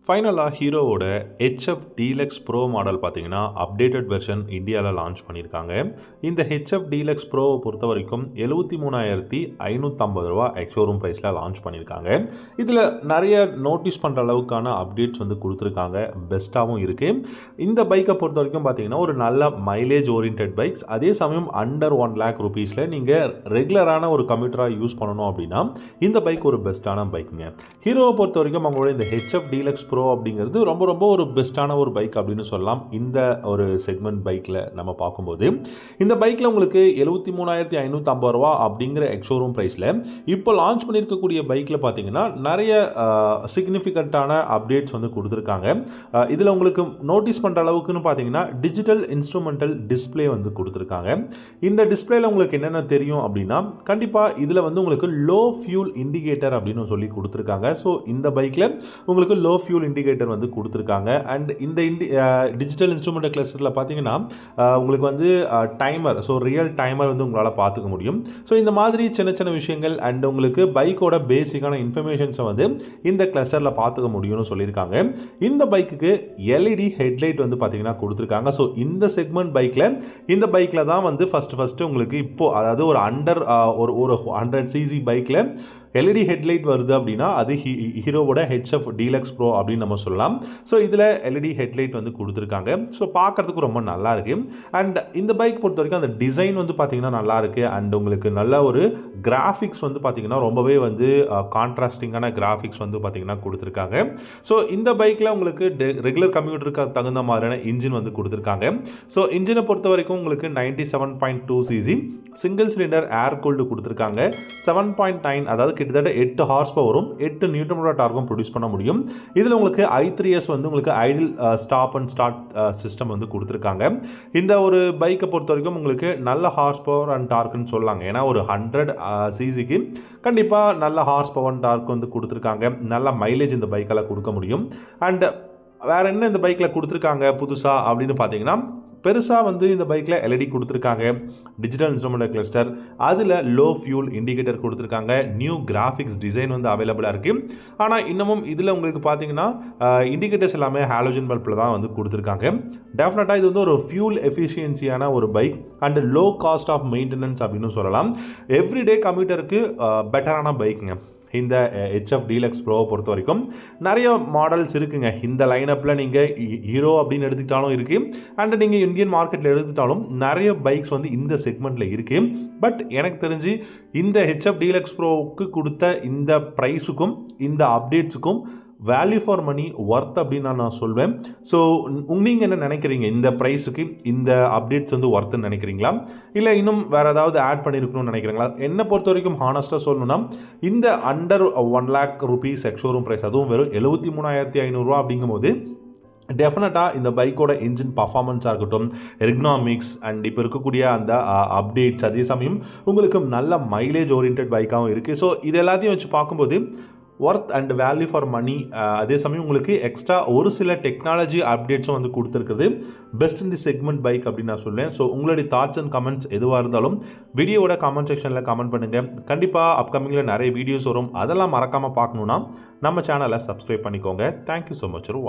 ஃபைனலாக ஹீரோவோட HF deluxe bro model பார்த்தீங்கன்னா அப்டேட்டட் வெர்ஷன் இந்தியாவில் லான்ச் பண்ணியிருக்காங்க. இந்த ஹெச்எஃப் டீலக்ஸ் ப்ரோவை பொறுத்த வரைக்கும் 73,550 ரூபா எக்ஸ்ஷோரூம் ப்ரைஸில் லான்ச் பண்ணியிருக்காங்க. இதில் நிறைய நோட்டீஸ் பண்ணுற அளவுக்கான அப்டேட்ஸ் வந்து கொடுத்துருக்காங்க, பெஸ்ட்டாகவும் இருக்குது. இந்த பைக்கை பொறுத்த வரைக்கும் பார்த்தீங்கன்னா ஒரு நல்ல மைலேஜ் ஓரியன்ட் பைக்ஸ், அதே சமயம் அண்டர் 1 lakh rupees நீங்கள் ரெகுலரான ஒரு கம்யூட்டராக யூஸ் பண்ணணும் அப்படின்னா இந்த பைக் ஒரு பெஸ்ட்டான பைக்குங்க. ஹீரோவை பொறுத்த வரைக்கும் அவங்களோட இந்த ஹெச்எஃப் டீலக்ஸ் ப்ரோ அப்படிங்கிறது ரொம்ப ஒரு பெஸ்ட்டான ஒரு பைக் அப்படின்னு சொல்லலாம். இந்த ஒரு செக்மெண்ட் பைக்கில் நம்ம பார்க்கும்போது இந்த பைக்கில் உங்களுக்கு 73,550 ரூபா அப்படிங்கிற எக்ஸ்ஷோரூம் ப்ரைஸில் இப்போ லான்ச் பண்ணியிருக்கக்கூடிய பைக்கில் பார்த்தீங்கன்னா நிறைய சிக்னிஃபிகண்ட்டான அப்டேட்ஸ் வந்து கொடுத்துருக்காங்க. இதில் உங்களுக்கு நோட்டீஸ் பண்ணுற அளவுக்குன்னு பார்த்தீங்கன்னா டிஜிட்டல் இன்ஸ்ட்ருமெண்டல் டிஸ்பிளே வந்து கொடுத்துருக்காங்க. இந்த டிஸ்பிளேல உங்களுக்கு என்னென்ன தெரியும் அப்படின்னா கண்டிப்பாக இதில் வந்து உங்களுக்கு லோ ஃபியூல் இண்டிகேட்டர் அப்படின்னு சொல்லி கொடுத்துருக்காங்க. ஸோ இந்த பைக்கில் உங்களுக்கு லோ ஃபியூல் இண்டிகேட்டர் வந்து கொடுத்துருக்காங்க. அண்ட் இந்த டிஜிட்டல் இன்ஸ்ட்ருமெண்ட் கிளஸ்டரில் பார்த்தீங்கன்னா உங்களுக்கு வந்து டைமர், ஸோ ரியல் டைமர் வந்து உங்களால் பார்த்துக்க முடியும். ஸோ இந்த மாதிரி சின்ன விஷயங்கள் அண்ட் உங்களுக்கு பைக்கோட பேசிக்கான இன்ஃபர்மேஷன்ஸை வந்து இந்த கிளஸ்டரில் பார்த்துக்க முடியும்னு சொல்லியிருக்காங்க. இந்த பைக்குக்கு எல்இடி ஹெட்லைட் வந்து பார்த்தீங்கன்னா கொடுத்துருக்காங்க. ஸோ இந்த செக்மெண்ட் இந்த பைக்கில் தான் வந்து ஃபஸ்ட்டு உங்களுக்கு இப்போது அதாவது ஒரு அண்டர் ஒரு 100 cc பைக்கில் எல்இடி ஹெட்லைட் வருது அப்படின்னா அது ஹீரோவோட ஹெச்எஃப் டீலக்ஸ் ப்ரோ அப்படின்னு நம்ம சொல்லலாம். ஸோ இதில் எல்இடி ஹெட்லைட் வந்து கொடுத்துருக்காங்க. ஸோ பார்க்குறதுக்கு ரொம்ப நல்லா இருக்குது. அண்ட் இந்த பைக் பொறுத்த வரைக்கும் அந்த டிசைன் வந்து பார்த்திங்கன்னா நல்லா இருக்குது. அண்ட் உங்களுக்கு நல்ல ஒரு கிராஃபிக்ஸ் வந்து பார்த்திங்கன்னா ரொம்பவே வந்து கான்ட்ராஸ்டிங்கான கிராஃபிக்ஸ் வந்து பார்த்திங்கன்னா கொடுத்துருக்காங்க. ஸோ இந்த பைக்கில் உங்களுக்கு ரெகுலர் கம்யூட்டருக்கு தகுந்த மாதிரியான இன்ஜின் வந்து கொடுத்துருக்காங்க. ஸோ இன்ஜினை பொறுத்த வரைக்கும் உங்களுக்கு 97.2 cc சிங்கிள் சிலிண்டர் ஏர் கூல்டு கொடுத்துருக்காங்க. 7.9 அதாவது கிட்டத்தட்ட 8 ஹார்ஸ் பவரும் 8 நியூட்டன் மீட்டர் டார்க்கும் ப்ரொடியூஸ் பண்ண முடியும். இதில் உங்களுக்கு i3s வந்து உங்களுக்கு idle stop and start system வந்து கொடுத்துருக்காங்க. இந்த ஒரு பைக்கை பொறுத்த வரைக்கும் உங்களுக்கு நல்ல ஹார்ஸ் பவர் அண்ட் டார்க்குன்னு சொல்லலாங்க. ஏன்னா ஒரு 100 cc கண்டிப்பாக நல்ல ஹார்ஸ் பவர் அண்ட் டார்க் வந்து கொடுத்துருக்காங்க. நல்ல மைலேஜ் இந்த பைக்கால் கொடுக்க முடியும். அண்ட் வேறு என்ன இந்த பைக்கில் கொடுத்துருக்காங்க புதுசாக அப்படின்னு பார்த்தீங்கன்னா பெருசாக வந்து இந்த பைக்கில் எல்இடி கொடுத்துருக்காங்க, டிஜிட்டல் இன்ஸ்ட்ருமெண்ட் கிளஸ்டர், அதில் லோ ஃபியூல் இண்டிகேட்டர் கொடுத்துருக்காங்க, நியூ கிராஃபிக்ஸ் டிசைன் வந்து அவைலபிளாக இருக்குது. ஆனால் இன்னமும் இதில் உங்களுக்கு பார்த்தீங்கன்னா இண்டிகேட்டர்ஸ் எல்லாமே ஹாலோஜன் பல்பில் தான் வந்து கொடுத்துருக்காங்க. டெஃபினட்டாக இது வந்து ஒரு ஃபியூல் எஃபிஷியன்சியான ஒரு bike and low cost of maintenance அப்படின்னு சொல்லலாம். எவ்ரிடே கம்யூட்டருக்கு பெட்டரான பைக்குங்க இந்த ஹெச்எஃப் டீலக்ஸ் ப்ரோவை பொறுத்த வரைக்கும். நிறைய மாடல்ஸ் இருக்குங்க இந்த லைனப்பில். நீங்கள் ஹீரோ அப்படின்னு எடுத்துக்கிட்டாலும் இருக்குது, அண்ட் நீங்கள் இந்தியன் மார்க்கெட்டில் எடுத்துக்கிட்டாலும் நிறைய பைக்ஸ் வந்து இந்த செக்மெண்ட்டில் இருக்குது. பட் எனக்கு தெரிஞ்சு இந்த ஹெச்எஃப் டீலக்ஸ் ப்ரோவுக்கு கொடுத்த இந்த ப்ரைஸுக்கும் இந்த அப்டேட்ஸுக்கும் வேல்யூ ஃபார் மணி ஒர்த் அப்படின்னு நான் சொல்வேன். ஸோ நீங்கள் என்ன நினைக்கிறீங்க? இந்த ப்ரைஸுக்கு இந்த அப்டேட்ஸ் வந்து ஒர்த்துன்னு நினைக்கிறீங்களா, இல்லை இன்னும் வேறு ஏதாவது ஆட் பண்ணியிருக்கணும்னு நினைக்கிறீங்களா? என்னை பொறுத்த வரைக்கும் ஹானஸ்ட்டாக சொல்லணும்னா இந்த under 1 lakh rupees ex showroom price, அதுவும் வெறும் 73,500 ரூபா அப்படிங்கும்போது டெஃபினட்டாக இந்த பைக்கோட இன்ஜின் பர்ஃபார்மன்ஸாக இருக்கட்டும், எர்கனாமிக்ஸ் அண்ட் இப்போ இருக்கக்கூடிய அந்த அப்டேட்ஸ், அதே சமயம் உங்களுக்கு நல்ல மைலேஜ் ஓரியன்ட் பைக்காகவும் இருக்குது. ஸோ இது எல்லாத்தையும் வச்சு பார்க்கும்போது worth and value for money, அதே சமயம் உங்களுக்கு எக்ஸ்ட்ரா ஒரு சில டெக்னாலஜி அப்டேட்ஸும் வந்து கொடுத்துருக்குது. Best in the segment bike அப்படின்னு நான் சொல்லுவேன். ஸோ உங்களுடைய தாட்ஸ் அண்ட் கமெண்ட்ஸ் எதுவாக இருந்தாலும் வீடியோவோட கமெண்ட் செக்ஷனில் கமெண்ட் பண்ணுங்கள். கண்டிப்பாக அப்கமிங்கில் நிறைய வீடியோஸ் வரும், அதெல்லாம் மறக்காமல் பார்க்கணுன்னா நம்ம சேனலை சப்ஸ்கிரைப் பண்ணிக்கோங்க. தேங்க்யூ ஸோ மச் ஃபார் வாட்சிங்.